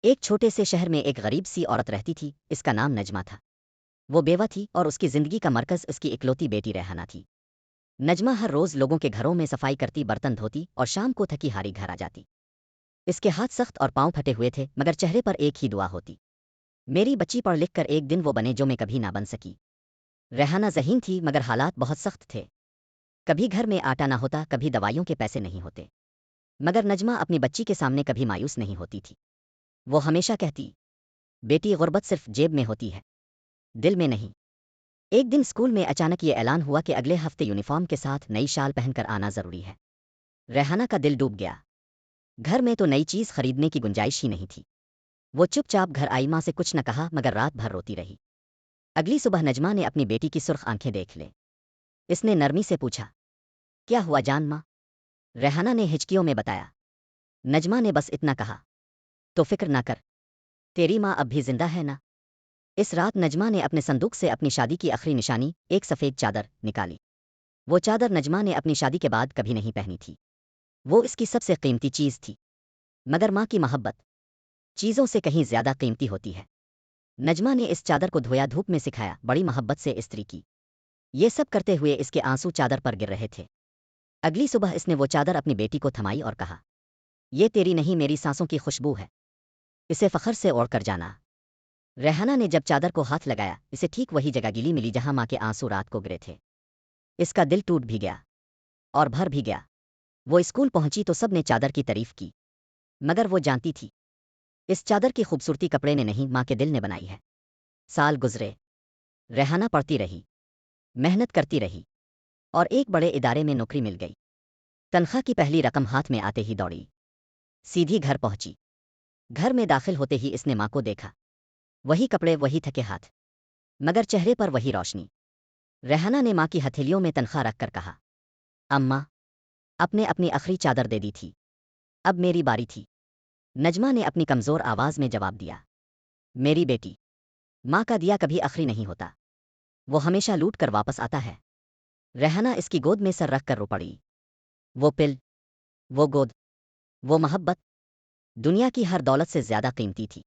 ایک چھوٹے سے شہر میں ایک غریب سی عورت رہتی تھی، اس کا نام نجمہ تھا۔ وہ بیوہ تھی اور اس کی زندگی کا مرکز اس کی اکلوتی بیٹی ریحانہ تھی۔ نجمہ ہر روز لوگوں کے گھروں میں صفائی کرتی، برتن دھوتی اور شام کو تھکی ہاری گھر آ جاتی۔ اس کے ہاتھ سخت اور پاؤں پھٹے ہوئے تھے، مگر چہرے پر ایک ہی دعا ہوتی: میری بچی پڑھ لکھ کر ایک دن وہ بنے جو میں کبھی نہ بن سکی۔ ریحانہ ذہین تھی مگر حالات بہت سخت تھے۔ کبھی گھر میں آٹا نہ ہوتا، کبھی دوائیوں کے پیسے نہیں ہوتے، مگر نجمہ اپنی بچی کے سامنے کبھی مایوس نہیں ہوتی تھی۔ وہ ہمیشہ کہتی: بیٹی، غربت صرف جیب میں ہوتی ہے، دل میں نہیں۔ ایک دن اسکول میں اچانک یہ اعلان ہوا کہ اگلے ہفتے یونیفارم کے ساتھ نئی شال پہن کر آنا ضروری ہے۔ ریحانہ کا دل ڈوب گیا۔ گھر میں تو نئی چیز خریدنے کی گنجائش ہی نہیں تھی۔ وہ چپ چاپ گھر آئی، ماں سے کچھ نہ کہا مگر رات بھر روتی رہی۔ اگلی صبح نجمہ نے اپنی بیٹی کی سرخ آنکھیں دیکھ لیں۔ اس نے نرمی سے پوچھا: کیا ہوا جان ماں؟ ریحانہ نے ہچکیوں میں بتایا۔ نجمہ نے بس اتنا کہا: تو فکر نہ کر، تیری ماں اب بھی زندہ ہے نا۔ اس رات نجمہ نے اپنے صندوق سے اپنی شادی کی آخری نشانی، ایک سفید چادر، نکالی۔ وہ چادر نجمہ نے اپنی شادی کے بعد کبھی نہیں پہنی تھی۔ وہ اس کی سب سے قیمتی چیز تھی، مگر ماں کی محبت چیزوں سے کہیں زیادہ قیمتی ہوتی ہے۔ نجمہ نے اس چادر کو دھویا، دھوپ میں سکھایا، بڑی محبت سے استری کی۔ یہ سب کرتے ہوئے اس کے آنسو چادر پر گر رہے تھے۔ اگلی صبح اس نے وہ چادر اپنی بیٹی کو تھمائی اور کہا: یہ تیری نہیں، میری سانسوں کی خوشبو ہے، اسے فخر سے اوڑھ کر جانا۔ ریحانہ نے جب چادر کو ہاتھ لگایا، اسے ٹھیک وہی جگہ گلی ملی جہاں ماں کے آنسو رات کو گرے تھے۔ اس کا دل ٹوٹ بھی گیا اور بھر بھی گیا۔ وہ اسکول پہنچی تو سب نے چادر کی تعریف کی، مگر وہ جانتی تھی اس چادر کی خوبصورتی کپڑے نے نہیں، ماں کے دل نے بنائی ہے۔ سال گزرے، ریحانہ پڑھتی رہی، محنت کرتی رہی اور ایک بڑے ادارے میں نوکری مل گئی۔ تنخواہ کی پہلی رقم ہاتھ میں آتے ہی دوڑی، سیدھی گھر پہنچی۔ گھر میں داخل ہوتے ہی اس نے ماں کو دیکھا، وہی کپڑے، وہی تھکے ہاتھ، مگر چہرے پر وہی روشنی۔ ریحانہ نے ماں کی ہتھیلیوں میں تنخواہ رکھ کر کہا: اماں، اپنی آخری چادر دے دی تھی، اب میری باری تھی۔ نجمہ نے اپنی کمزور آواز میں جواب دیا: میری بیٹی، ماں کا دیا کبھی آخری نہیں ہوتا، وہ ہمیشہ لوٹ کر واپس آتا ہے۔ ریحانہ اس کی گود میں سر رکھ کر رو پڑی۔ وہ پل، وہ گود، وہ محبت دنیا کی ہر دولت سے زیادہ قیمتی تھی۔